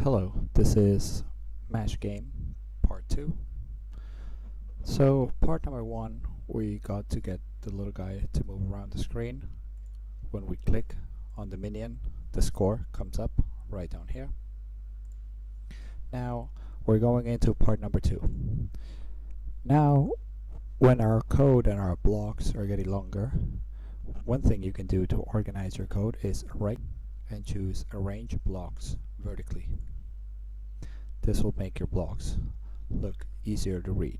Hello, this is Part 2. So, part number 1, we got to get the little guy to move around the screen. When we click on the minion, the score comes up right down here. Now, we're going into part number 2. Now, when our code and our blocks are getting longer, one thing you can do to organize your code is right and choose Arrange Blocks Vertically. This will make your blocks look easier to read.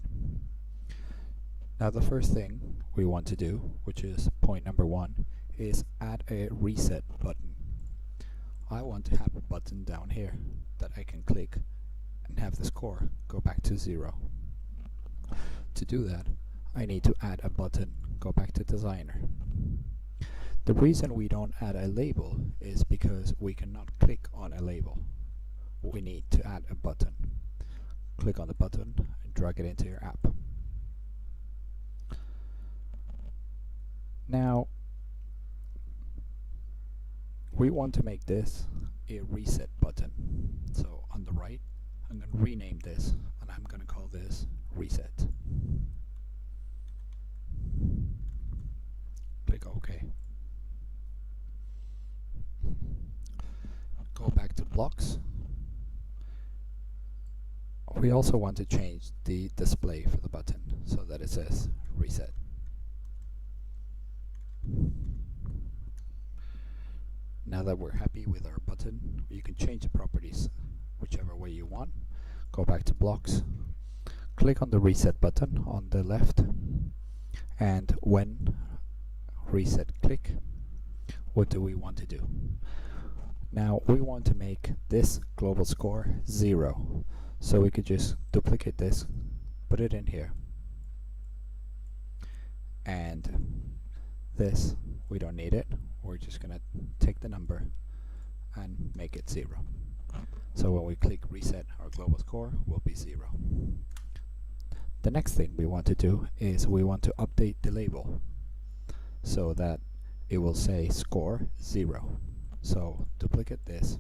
Now the first thing we want to do, which is point number 1, is add a reset button. I want to have a button down here that I can click and have the score go back to 0. To do that, I need to add a button, go back to designer. The reason we don't add a label is because we cannot click on a label. We need to add a button. Click on the button and drag it into your app. Now, we want to make this a reset button. So on the right, I'm going to rename this, and I'm going to call this reset. Click OK. Go back to blocks. We also want to change the display for the button so that it says reset. Now that we're happy with our button, you can change the properties whichever way you want. Go back to blocks, click on the reset button on the left, and when reset click, what do we want to do? Now we want to make this global score 0. So we could just duplicate this, put it in here, and this, we don't need it. We're just gonna take the number and make it 0. So when we click reset, our global score will be 0. The next thing we want to do is we want to update the label so that it will say score 0. So duplicate this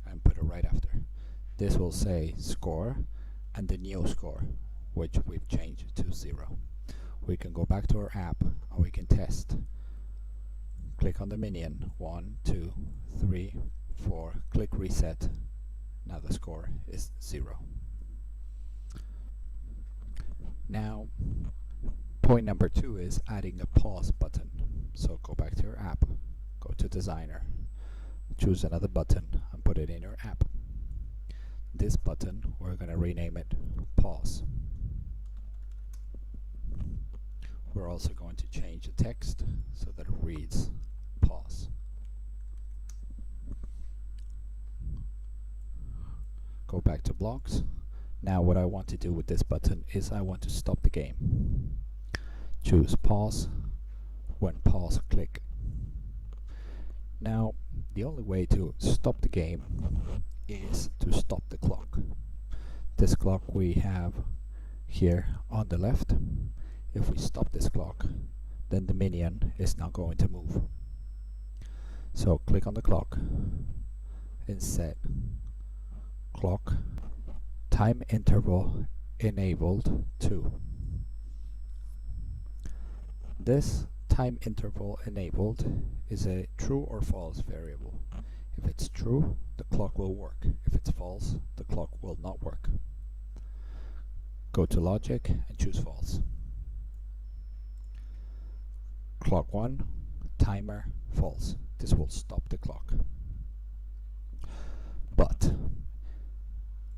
and put it right after. This will say score and the new score, which we've changed to 0. We can go back to our app and we can test. Click on the minion, 1, 2, 3, 4, click reset. Now the score is 0. Now, point number 2 is adding a pause button. So go back to your app, go to designer, choose another button and put it in your app. This button, we're going to rename it pause. We're also going to change the text so that it reads pause. Go back to blocks. Now what I want to do with this button is I want to stop the game. Choose pause. When pause, click. Now the only way to stop the game is to stop the clock. This clock we have here on the left. If we stop this clock, then the minion is not going to move. So click on the clock and set clock time interval enabled to. This time interval enabled is a true or false variable. If it's true, the clock will work. If it's false, the clock will not work. Go to logic and choose false. Clock 1, timer, false. This will stop the clock. But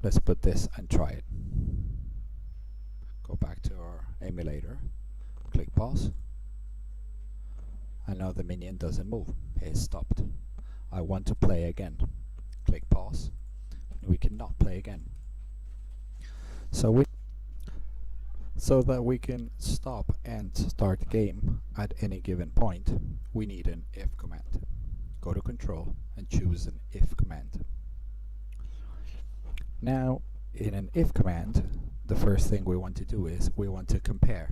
let's put this and try it. Go back to our emulator, click pause, and now the minion doesn't move. It's stopped. I want to play again. Click pause. We cannot play again. So that we can stop and start the game at any given point, we need an if command. Go to control and choose an if command. Now, in an if command, the first thing we want to do is we want to compare.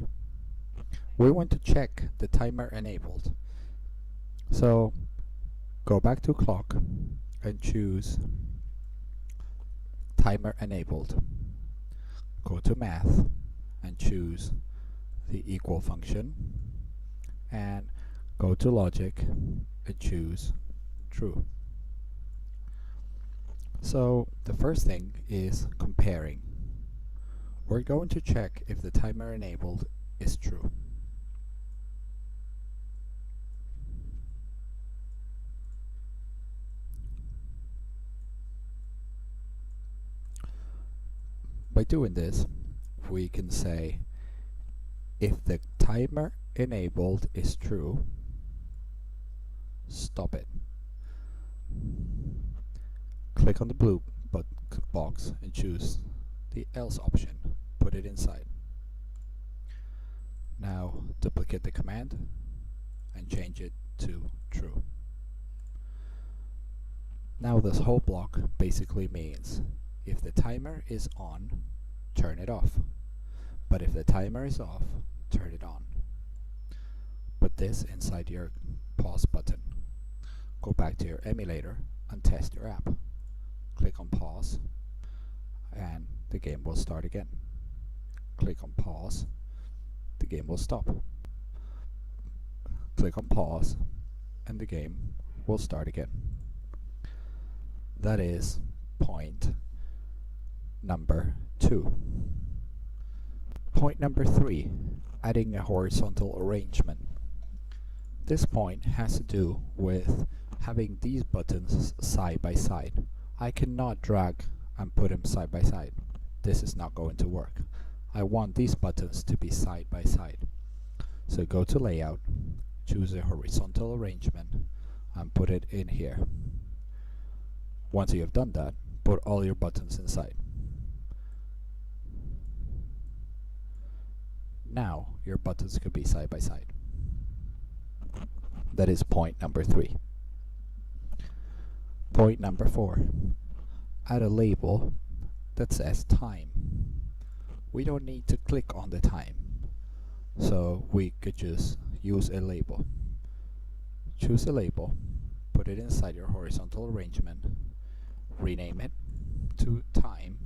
We want to check the timer enabled. So go back to clock and choose timer enabled. Go to math and choose the equal function, and go to logic and choose true. So the first thing is comparing. We're going to check if the timer enabled is true. By doing this, we can say if the timer enabled is true, stop it. Click on the blue box and choose the else option. Put it inside. Now duplicate the command and change it to true. Now this whole block basically means if the timer is on, turn it off. But if the timer is off, turn it on. Put this inside your pause button. Go back to your emulator and test your app. Click on pause and the game will start again. Click on pause, the game will stop. Click on pause and the game will start again. That is point number 2. Point number 3, adding a horizontal arrangement. This point has to do with having these buttons side by side. I cannot drag and put them side by side. This is not going to work. I want these buttons to be side by side. So go to layout, choose a horizontal arrangement and put it in here. Once you have done that, put all your buttons inside. Now your buttons could be side by side. That is point number 3. Point number 4, add a label that says time. We don't need to click on the time, so we could just use a label. Choose a label, put it inside your horizontal arrangement, rename it to time,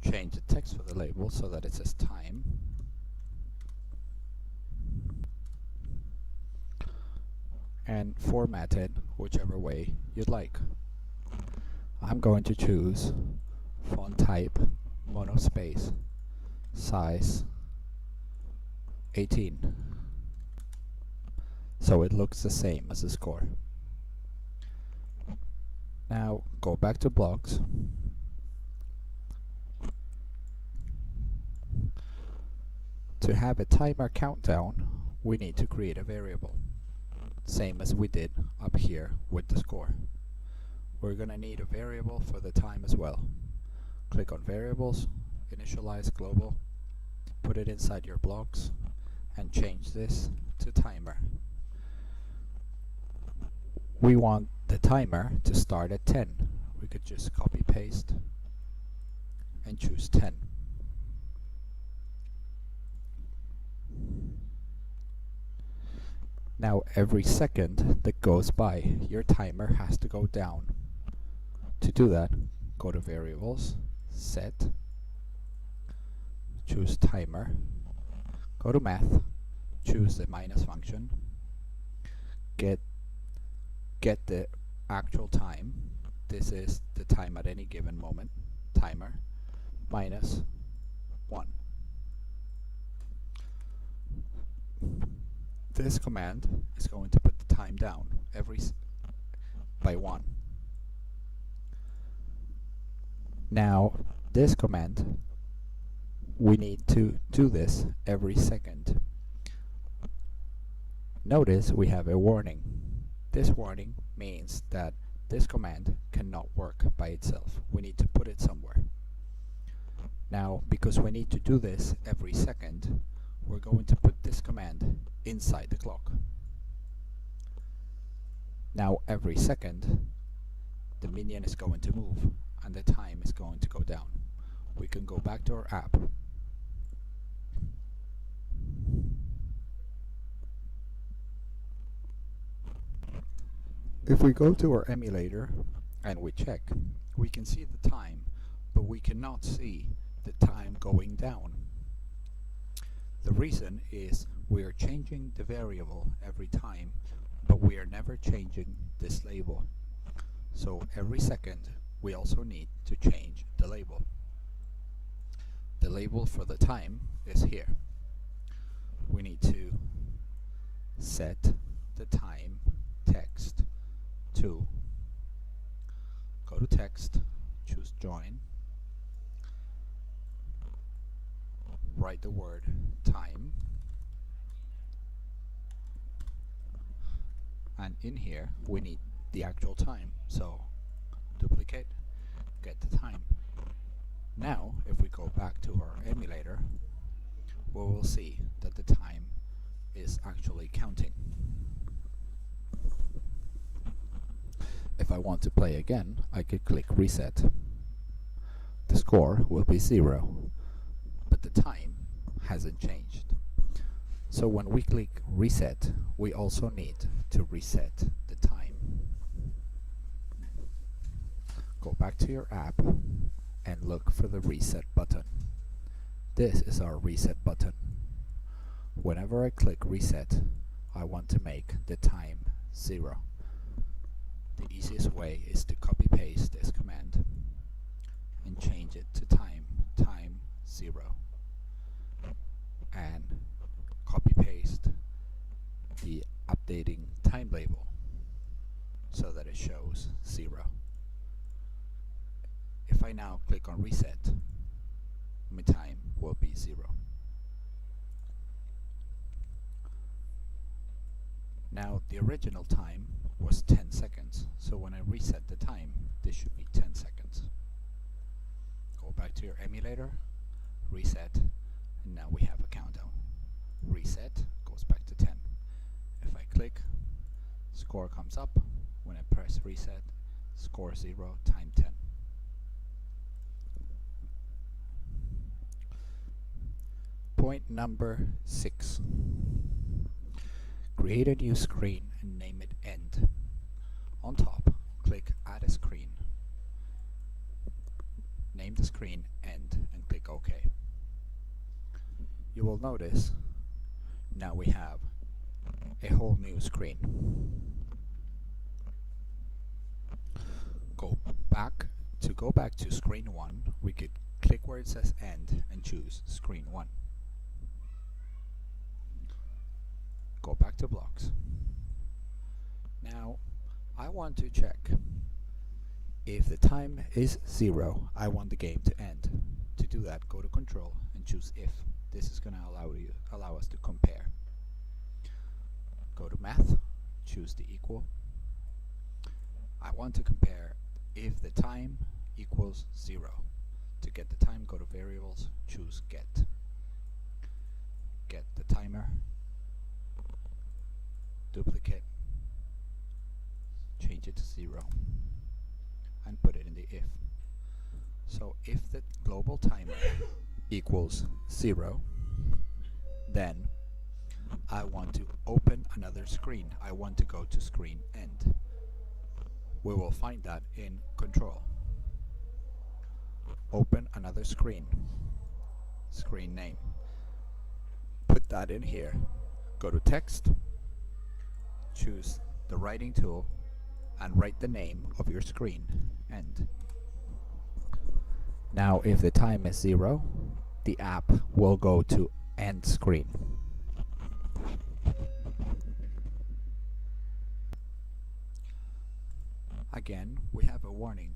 change the text for the label so that it says time, and format it whichever way you'd like. I'm going to choose font type monospace, size 18, so it looks the same as the score. Now go back to blocks, to have a timer countdown we need to create a variable, same as we did up here with the score. We're gonna need a variable for the time as well. Click on variables, initialize global, put it inside your blocks and change this to timer. We want the timer to start at 10. We could just copy paste and choose 10. Now every second that goes by, your timer has to go down. To do that, go to variables, set, choose timer, go to math, choose the minus function, get the actual time. This is the time at any given moment, timer, minus 1. This command is going to put the time down by 1. Now this command, we need to do this every second. Notice we have a warning. This warning means that this command cannot work by itself. We need to put it somewhere. Now, because we need to do this every second, we're going to put this command inside the clock. Now every second, the minion is going to move and the time is going to go down. We can go back to our app. If we go to our emulator and we check, we can see the time, but we cannot see the time going down. The reason is we are changing the variable every time, but we are never changing this label. So every second we also need to change the label. The label for the time is here. We need to set the time text to, go to text, choose join, write the word time, and in here we need the actual time, so duplicate, get the time. Now if we go back to our emulator, we will see that the time is actually counting. If I want to play again, I could click reset. The score will be 0, but the time hasn't changed. So when we click reset, we also need to reset the time. Go back to your app and look for the reset button. This is our reset button. Whenever I click reset, I want to make the time 0. The easiest way is to copy paste this command and change it to time 0, and copy paste the updating time label so that it shows 0. If I now click on reset, my time will be 0. Now the original time was 10 seconds, so when I reset the time, this should be 10 seconds. Go back to your emulator, reset, and now we have a countdown. Reset goes back to 10. If I click, score comes up. When I press reset, score 0, time 10. Point number 6. Create a new screen and name it end. On top, click add a screen. Name the screen end and click OK. You will notice now we have a whole new screen. Go back to screen 1, we could click where it says end and choose screen 1. Go back to blocks. Now I want to check if the time is 0, I want the game to end. To do that, go to control and choose if. This is going to allow us to compare. Go to math, choose the equal. I want to compare if the time equals 0. To get the time, go to variables, choose get. Get the timer, duplicate, change it to 0, and put it in the if. So if the global timer equals 0, then I want to open another screen. I want to go to screen end. We will find that in control. Open another screen. Screen name. Put that in here. Go to text, choose the writing tool, and write the name of your screen, end. Now if the time is 0, the app will go to end screen. Again, we have a warning.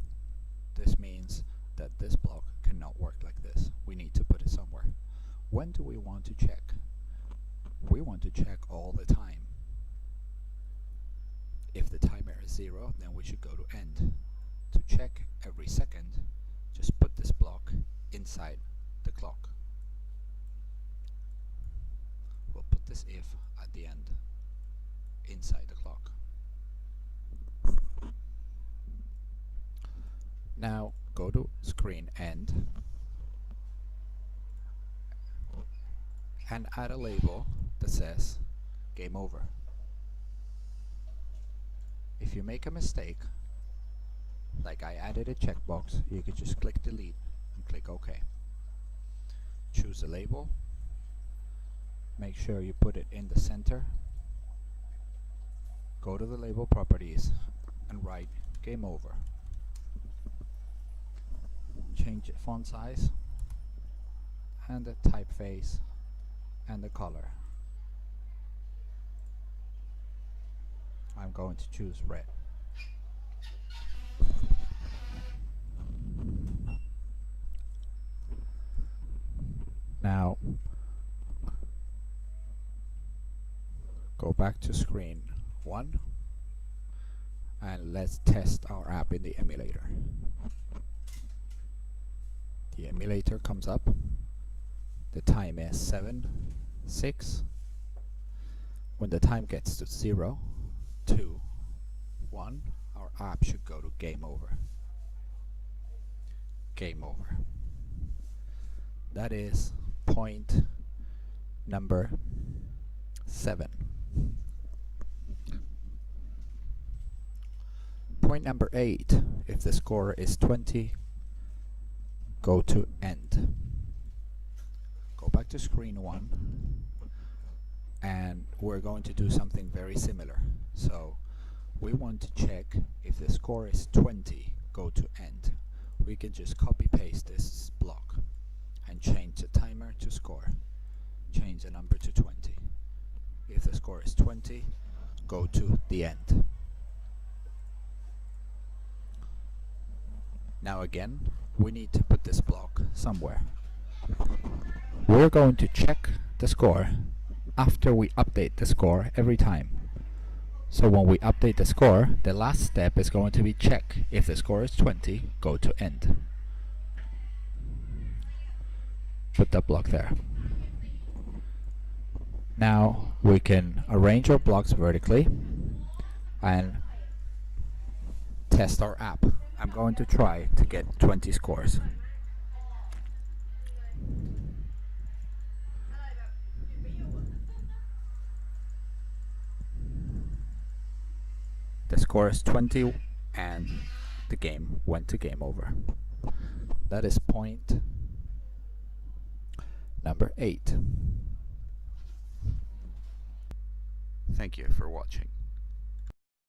This means that this block cannot work like this. We need to put it somewhere. When do we want to check? We want to check all the time. If the timer is 0, then we should go to end. To check every second, just put this block inside the clock. We'll put this if at the end, inside the clock. Now go to screen end and add a label that says game over. If you make a mistake, Like I added a checkbox, you could just click delete and click OK. Choose the label, make sure you put it in the center, go to the label properties and write game over. Change the font size and the typeface and the color. I'm going to choose red. Now go back to screen 1 and let's test our app in the emulator. The emulator comes up. The time is 7:06. When the time gets to 0, 2, 1, our app should go to game over. Game over. That is point number 7. Point number 8, if the score is 20, go to end. Go back to screen 1 and we're going to do something very similar. So we want to check if the score is 20, go to end. We can just copy paste this block and change the timer to score. Change the number to 20. If the score is 20, go to the end. Now again, we need to put this block somewhere. We're going to check the score after we update the score every time. So when we update the score, the last step is going to be check. If the score is 20, go to end. Put that block there. Now we can arrange our blocks vertically and test our app. I'm going to try to get 20 scores. The score is 20 and the game went to game over. That is point number 8. Thank you for watching.